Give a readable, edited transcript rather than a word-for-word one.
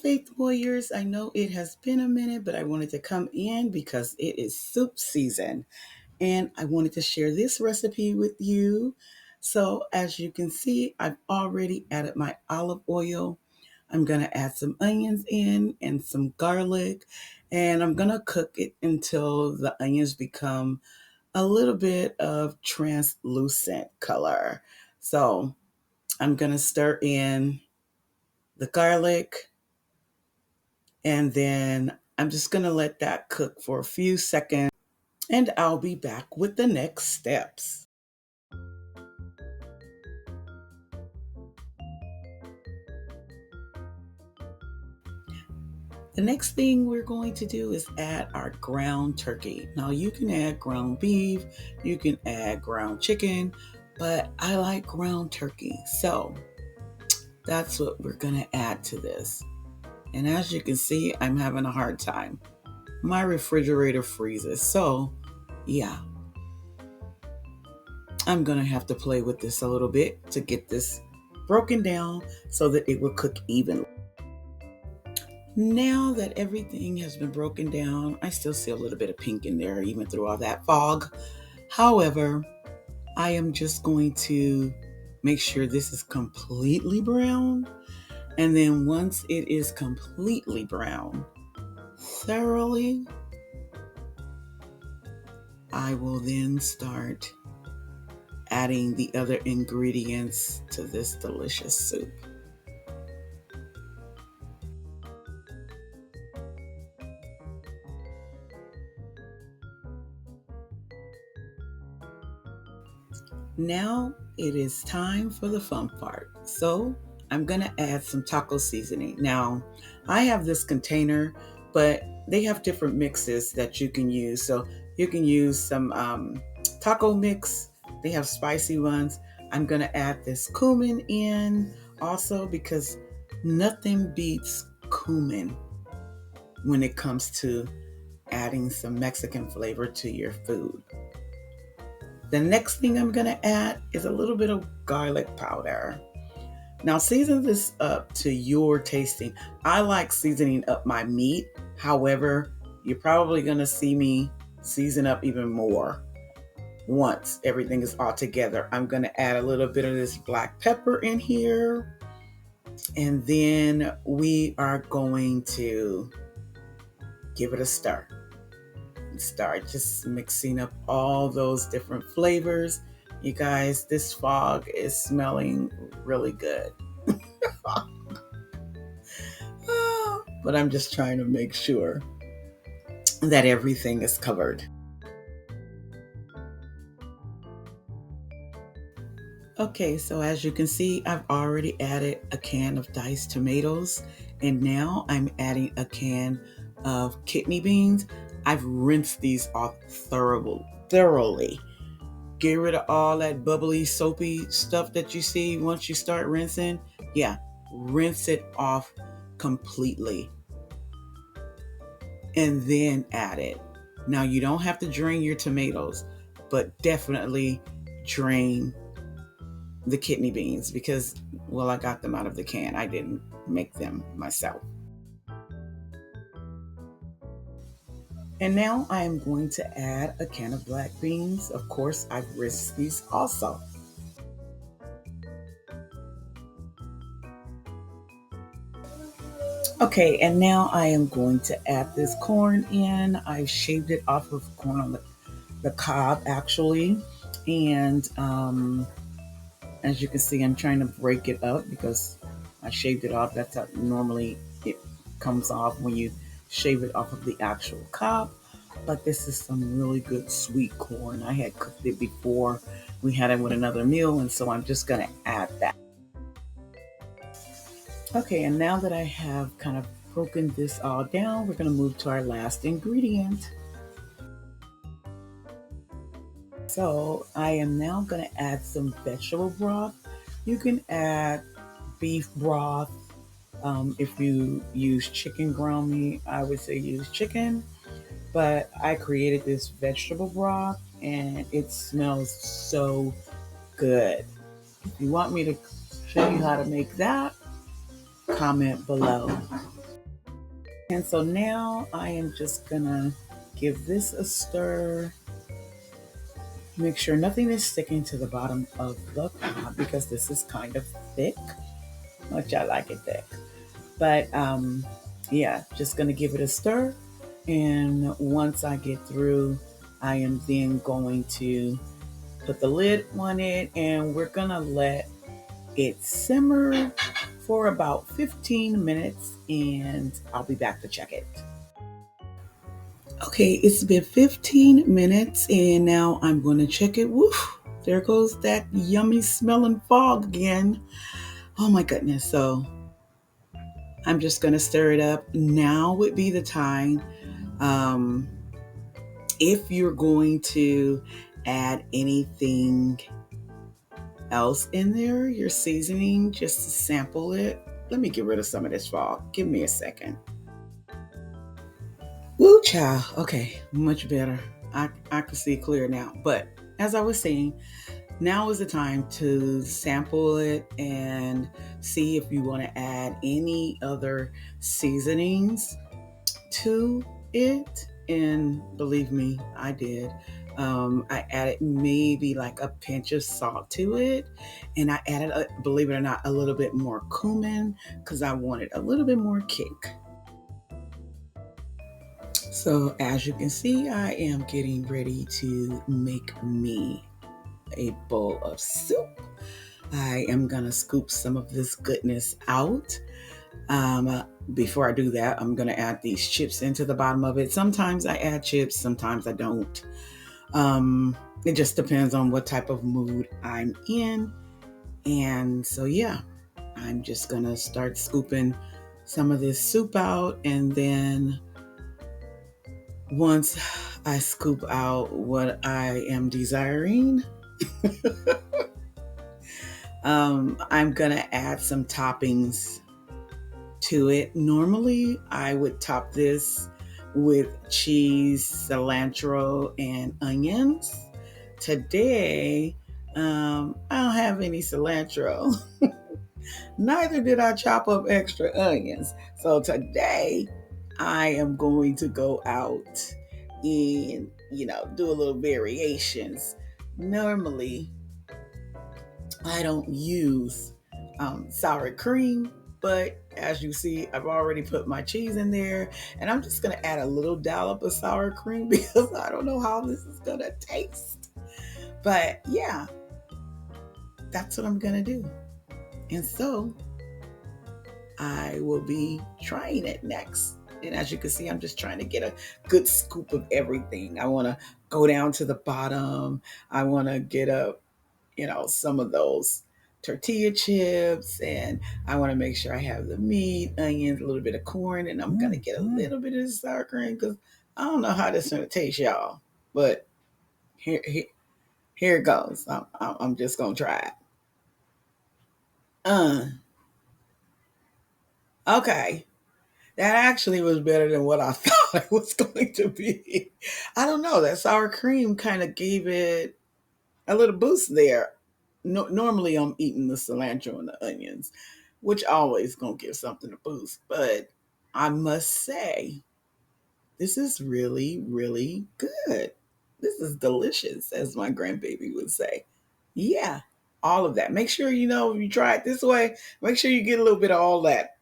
Faith Warriors. I know it has been a minute, but I wanted to come in because it is soup season and I wanted to share this recipe with you. So, as you can see, I've already added my olive oil. I'm going to add some onions in and some garlic, and I'm going to cook it until the onions become a little bit of translucent color. So, I'm going to stir in the garlic. And then I'm just going to let that cook for a few seconds and I'll be back with the next steps. The next thing we're going to do is add our ground turkey. Now you can add ground beef, you can add ground chicken, but I like ground turkey. So that's what we're going to add to this. And as you can see, I'm having a hard time. My refrigerator freezes. So yeah, I'm going to have to play with this a little bit to get this broken down so that it will cook evenly. Now that everything has been broken down, I still see a little bit of pink in there, even through all that fog. However, I am just going to make sure this is completely brown. And then once it is completely brown, thoroughly, I will then start adding the other ingredients to this delicious soup. Now it is time for the fun part. So I'm going to add some taco seasoning. Now I have this container, but they have different mixes that you can use. So you can use some taco mix. They have spicy ones. I'm going to add this cumin in also because nothing beats cumin when it comes to adding some Mexican flavor to your food. The next thing I'm going to add is a little bit of garlic powder. Now season this up to your tasting. I like seasoning up my meat. However, you're probably going to see me season up even more once everything is all together. I'm going to add a little bit of this black pepper in here. And then we are going to give it a stir. Start just mixing up all those different flavors. You guys, this fog is smelling really good. But I'm just trying to make sure that everything is covered. Okay, so as you can see, I've already added a can of diced tomatoes, and now I'm adding a can of kidney beans. I've rinsed these off thoroughly. Get rid of all that bubbly, soapy stuff that you see once you start rinsing. Yeah, rinse it off completely. And then add it. Now, you don't have to drain your tomatoes, but definitely drain the kidney beans because, well, I got them out of the can. I didn't make them myself. And now I am going to add a can of black beans. Of course, I've rinsed these also. Okay, and now I am going to add this corn in. I've shaved it off of corn on the cob actually. And as you can see, I'm trying to break it up because I shaved it off. That's how normally it comes off when you shave it off of the actual cob. But this is some really good sweet corn. I had cooked it before. We had it with another meal, and so I'm just going to add that. Okay, and now that I have kind of broken this all down, we're going to move to our last ingredient. So I am now going to add some vegetable broth. You can add beef broth. If you use chicken ground meat, I would say use chicken. But I created this vegetable broth and it smells so good. If you want me to show you how to make that, comment below. And so now I am just gonna give this a stir. Make sure nothing is sticking to the bottom of the pot because this is kind of thick, which I like it thick. But yeah, just gonna give it a stir. And once I get through, I am then going to put the lid on it and we're gonna let it simmer for about 15 minutes and I'll be back to check it. Okay, it's been 15 minutes and now I'm going to check it. Woof, there goes that yummy smelling fog again. Oh my goodness. So I'm just going to stir it up. Now would be the time. Um, if you're going to add anything else in there, your seasoning, just to sample it. Let me get rid of some of this fog. Give me a second. Woo child. Okay, much better. I can see clear now. But as I was saying, now is the time to sample it and see if you want to add any other seasonings to it. And believe me, I did. I added maybe like a pinch of salt to it. And I added, believe it or not, a little bit more cumin because I wanted a little bit more kick. So as you can see, I am getting ready to make me a bowl of soup. I am gonna scoop some of this goodness out. Before I do that, I'm gonna add these chips into the bottom of it. Sometimes I add chips, sometimes I don't. It just depends on what type of mood I'm in. And so yeah, I'm just gonna start scooping some of this soup out and then once I scoop out what I am desiring, I'm gonna add some toppings to it. Normally, I would top this with cheese, cilantro, and onions. Today, I don't have any cilantro. Neither did I chop up extra onions. So today, I am going to go out and, do a little variations. Normally, I don't use sour cream, but as you see, I've already put my cheese in there and I'm just going to add a little dollop of sour cream because I don't know how this is going to taste. But yeah, that's what I'm going to do. And so I will be trying it next. And as you can see, I'm just trying to get a good scoop of everything. I want to go down to the bottom. I want to get some of those tortilla chips and I want to make sure I have the meat, onions, a little bit of corn, and I'm going to get a little bit of sour cream because I don't know how this is going to taste, y'all. But here it goes. I'm just going to try it. Uh, okay. That actually was better than what I thought it was going to be. I don't know. That sour cream kind of gave it a little boost there. No, normally, I'm eating the cilantro and the onions, which always gonna give something a boost. But I must say, this is really, really good. This is delicious, as my grandbaby would say. Yeah, all of that. Make sure if you try it this way. Make sure you get a little bit of all that